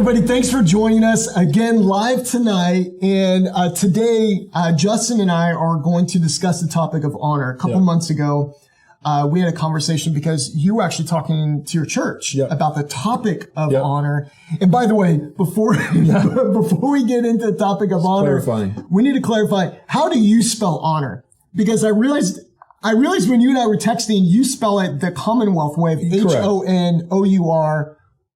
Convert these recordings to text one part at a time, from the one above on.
everybody. Thanks for joining us again live tonight. And today, Justin and I are going to discuss the topic of honor. A couple months ago, we had a conversation because you were actually talking to your church about the topic of honor. And by the way, before we get into the topic of honor, we need to clarify, how do you spell honor? Because I realized when you and I were texting, you spell it the Commonwealth way of H-O-N-O-U-R.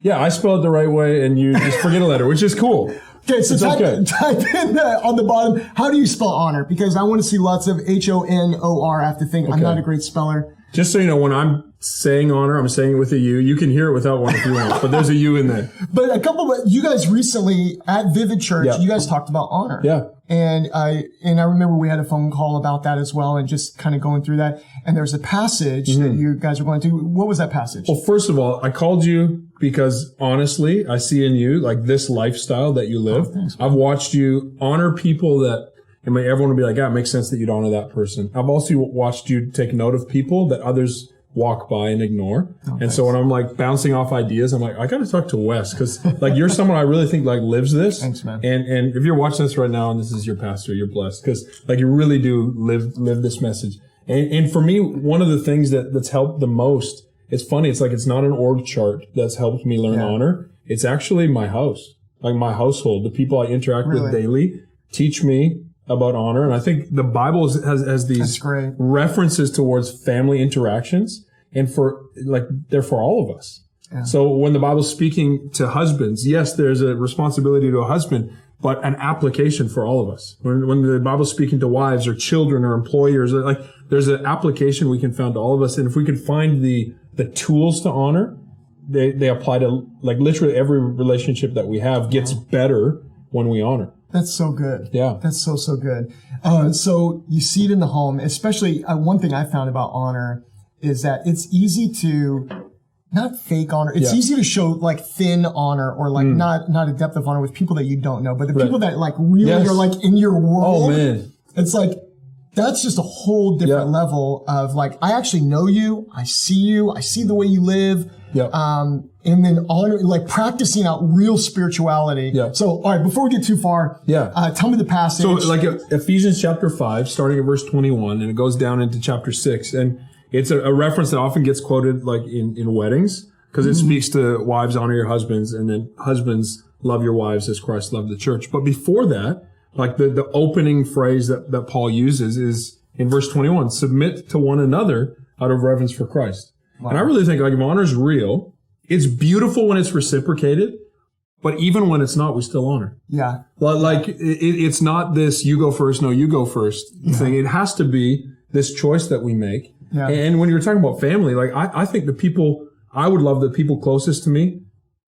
Yeah, I spell it the right way, and you just forget a letter, which is cool. Okay, so type in on the bottom, how do you spell honor? Because I want to see lots of H-O-N-O-R. I have to think. I'm not a great speller. Just so you know, when I'm saying honor, I'm saying it with a U. You can hear it without one if you want, but there's a U in there. But you guys recently at Vivid Church, you guys talked about honor. Yeah. And I remember we had a phone call about that as well, and just kind of going through that. And there's a passage that you guys were going to. What was that passage? Well, first of all, I called you because honestly, I see in you like this lifestyle that you live. Oh, thanks, I've watched you honor people that, and everyone will be like, yeah, it makes sense that you'd honor that person. I've also watched you take note of people that others walk by and ignore. Oh, and so when I'm like bouncing off ideas, I'm like, I got to talk to Wes because like you're someone I really think like lives this. Thanks, man. And if you're watching this right now and this is your pastor, you're blessed because like you really do live this message. And for me, one of the things that's helped the most, it's funny. It's like, it's not an org chart that's helped me learn honor. It's actually my house, like my household, the people I interact with daily teach me about honor. And I think the Bible has these references towards family interactions, and they're for all of us. Yeah. So when the Bible's speaking to husbands, yes, there's a responsibility to a husband, but an application for all of us. When the Bible's speaking to wives or children or employers, like there's an application we can find to all of us. And if we can find the tools to honor, they apply to like literally every relationship that we have gets better when we honor. That's so good. Yeah. That's so good. So you see it in the home, especially one thing I found about honor is that it's easy to not fake honor. It's easy to show like thin honor or like not a depth of honor with people that you don't know, but the people that like really are like in your world. Oh man. It's like, that's just a whole different level of like, I actually know you. I see the way you live. And then honor, like practicing out real spirituality. So, all right, before we get too far, tell me the passage. So like Ephesians chapter 5, starting at verse 21, and it goes down into chapter 6. And it's a reference that often gets quoted like in weddings because it speaks to wives, honor your husbands, and then husbands, love your wives as Christ loved the church. But before that, like the opening phrase that Paul uses is in verse 21, submit to one another out of reverence for Christ. Wow. And I really think like if honor is real, it's beautiful when it's reciprocated, but even when it's not, we still honor. Yeah. Like it's not this you go first, no, you go first thing. It has to be this choice that we make. Yeah. And when you're talking about family, like I think I would love the people closest to me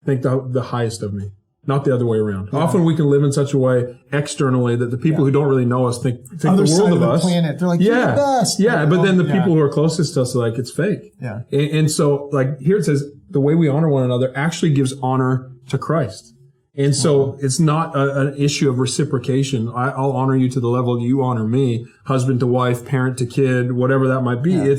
think the highest of me. Not the other way around. Yeah. Often we can live in such a way externally that the people who don't really know us think the world of us. Planet. They're like, you're the best. Yeah, but then the people who are closest to us are like, it's fake. Yeah. And so like here it says, the way we honor one another actually gives honor to Christ. And so it's not an issue of reciprocation. I'll honor you to the level you honor me, husband to wife, parent to kid, whatever that might be. Yeah.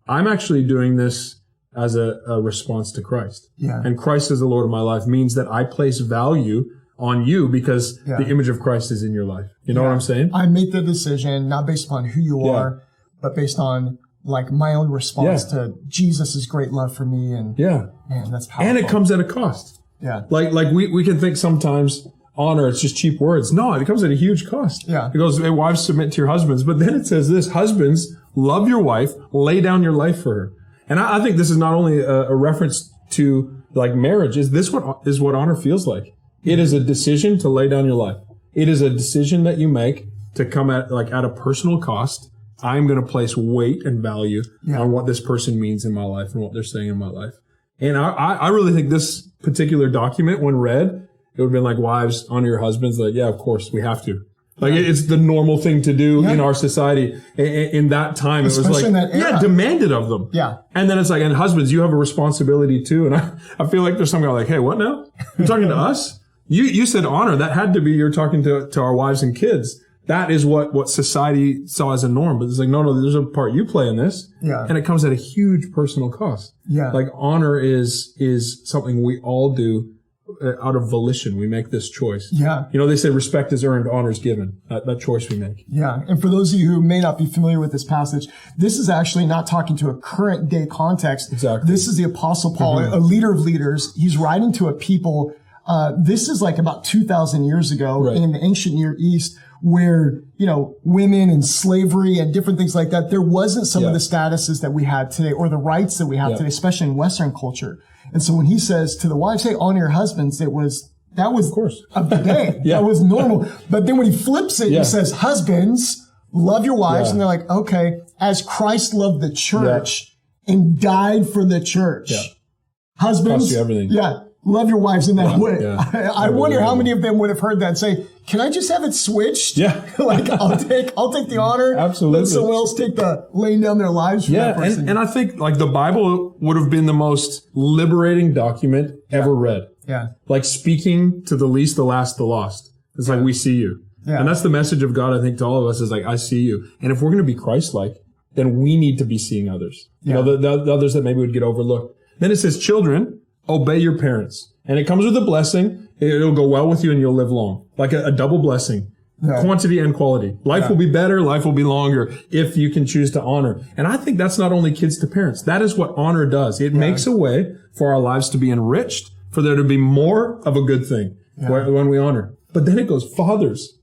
I'm actually doing this as a response to Christ. Yeah. And Christ is the Lord of my life means that I place value on you because the image of Christ is in your life. You know what I'm saying? I make the decision not based upon who you are, but based on like my own response to Jesus' great love for me. And man, that's powerful. And it comes at a cost. Yeah. Like we can think sometimes honor, it's just cheap words. No, it comes at a huge cost. Yeah. It goes, hey, wives, submit to your husbands. But then it says this, husbands, love your wife, lay down your life for her. And I think this is not only a reference to like marriage. Is what honor feels like? It is a decision to lay down your life. It is a decision that you make to come at a personal cost. I'm going to place weight and value on what this person means in my life and what they're saying in my life. And I really think this particular document, when read, it would have been like, wives, honor your husbands. Like, yeah, of course, we have to. Like, it's the normal thing to do in our society. In that time, especially it was like, demanded of them. Yeah. And then it's like, and husbands, you have a responsibility too. And I feel like there's some guy like, hey, what now? You're talking to us? You said honor. That had to be, you're talking to our wives and kids. That is what society saw as a norm. But it's like, no, there's a part you play in this. Yeah. And it comes at a huge personal cost. Yeah. Like honor is something we all do out of volition. We make this choice. Yeah. They say respect is earned, honor is given. That choice we make. Yeah. And for those of you who may not be familiar with this passage, this is actually not talking to a current day context. Exactly. This is the Apostle Paul, a leader of leaders. He's writing to a people. This is like about 2,000 years ago in the ancient Near East, where, women and slavery and different things like that, there wasn't some of the statuses that we had today or the rights that we have today, especially in Western culture. And so when he says to the wives, hey, honor your husbands, that was of course of the day. That was normal. But then when he flips it, he says, husbands, love your wives. And they're like, okay, as Christ loved the church and died for the church. Husbands, cost you everything. Love your wives in that way. I wonder how many of them would have heard that and say, can I just have it switched? Like, I'll take the honor. Absolutely. Let someone else take the laying down their lives for that person. And I think like the Bible would have been the most liberating document ever read. Like speaking to the least, the last, the lost. It's like, we see you. And that's the message of God, I think, to all of us is like, I see you. And if we're going to be Christ-like, then we need to be seeing others. The others that maybe would get overlooked. Then it says, children, obey your parents. And it comes with a blessing. It'll go well with you and you'll live long. Like a double blessing. Quantity and quality. Life will be better. Life will be longer if you can choose to honor. And I think that's not only kids to parents. That is what honor does. It makes a way for our lives to be enriched, for there to be more of a good thing when we honor. But then it goes, fathers,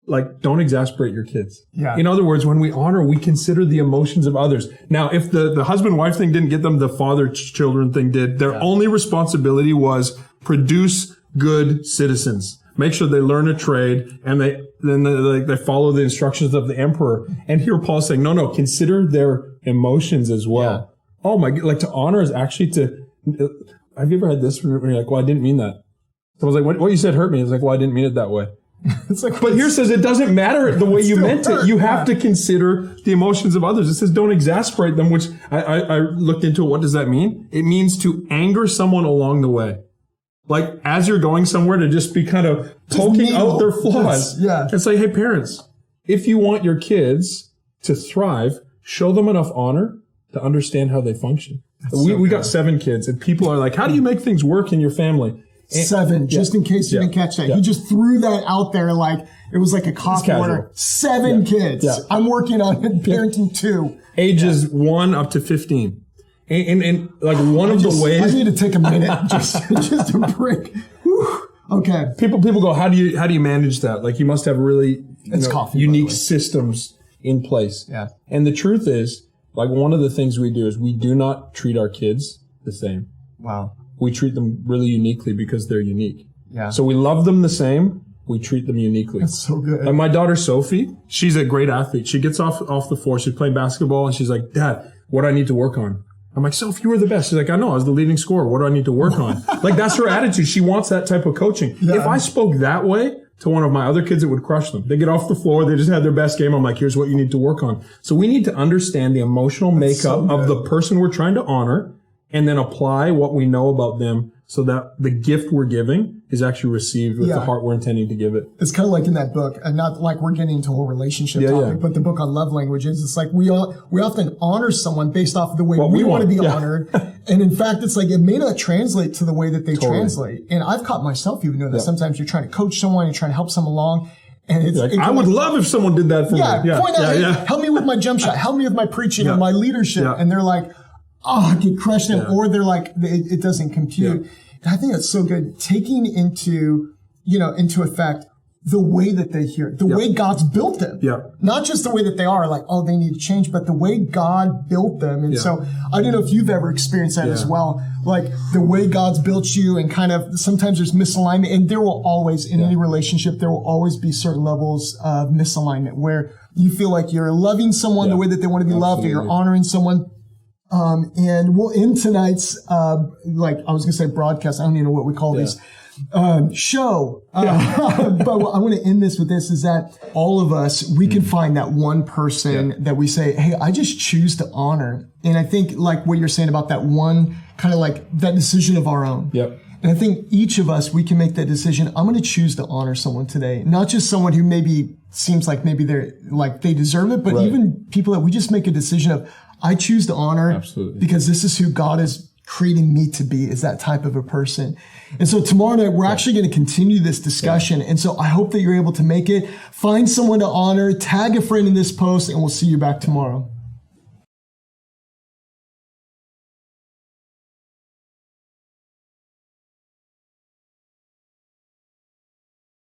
like, don't exasperate your kids. In other words, when we honor, we consider the emotions of others. Now, if the husband-wife thing didn't get them, the father-children thing did. Their only responsibility was produce good citizens. Make sure they learn a trade and they follow the instructions of the emperor. And here Paul's saying, no, consider their emotions as well. Oh my, like to honor is actually have you ever had this when you're like, well, I didn't mean that. Someone's like, what you said hurt me. It's like, well, I didn't mean it that way. It's like, but here it says it doesn't matter the way you meant it. You have to consider the emotions of others. It says don't exasperate them, which I looked into. What does that mean? It means to anger someone along the way. Like as you're going somewhere to just be kind of poking out their flaws. It's like, hey, parents, if you want your kids to thrive, show them enough honor to understand how they function. We got 7 kids and people are like, how do you make things work in your family? 7, just in case you didn't catch that. He just threw that out there like it was like a coffee order. 7 kids. I'm working on parenting 2. Ages 1 up to 15. And like one of the ways. I need to take a minute just to break. Okay. People go, how do you manage that? Like you must have really unique systems in place. And the truth is, like one of the things we do is we do not treat our kids the same. Wow. We treat them really uniquely because they're unique. So we love them the same. We treat them uniquely. That's so good. And my daughter, Sophie, she's a great athlete. She gets off the floor. She's playing basketball and she's like, Dad, what do I need to work on? I'm like, Soph, you were the best. She's like, I know, I was the leading scorer. What do I need to work on? Like, that's her attitude. She wants that type of coaching. If I spoke that way to one of my other kids, it would crush them. They get off the floor. They just had their best game. I'm like, here's what you need to work on. So we need to understand the emotional makeup of the person we're trying to honor and then apply what we know about them so that the gift we're giving is actually received with the heart we're intending to give it. It's kind of like in that book, and not like we're getting into a whole relationship topic, but the book on love languages, it's like we often honor someone based off of the way we want to be honored. And in fact, it's like it may not translate to the way that they translate. And I've caught myself even doing that. Sometimes you're trying to coach someone, you're trying to help someone along. And it's like, I would love if someone did that for me. Point out, help me with my jump shot, help me with my preaching or my leadership. And they're like, oh, I get crushed. Or they're like, it doesn't compute. I think that's so good. Taking into effect the way that they hear, the way God's built them. Not just the way that they are, like, oh, they need to change, but the way God built them. And so I don't know if you've ever experienced that as well. Like the way God's built you and kind of sometimes there's misalignment, and there will always, in any relationship, there will always be certain levels of misalignment where you feel like you're loving someone the way that they want to be loved, or you're honoring someone. And we'll end tonight's, like I was going to say broadcast. I don't even know what we call these, show. But I want to end this with this is that all of us, we can find that one person that we say, hey, I just choose to honor. And I think like what you're saying about that one kind of like that decision of our own. And I think each of us, we can make that decision. I'm going to choose to honor someone today, not just someone who maybe seems like maybe they're like they deserve it, but even people that we just make a decision of, I choose to honor because this is who God has creating me to be is that type of a person. And so tomorrow night, we're actually going to continue this discussion. And so I hope that you're able to make it. Find someone to honor, tag a friend in this post, and we'll see you back tomorrow.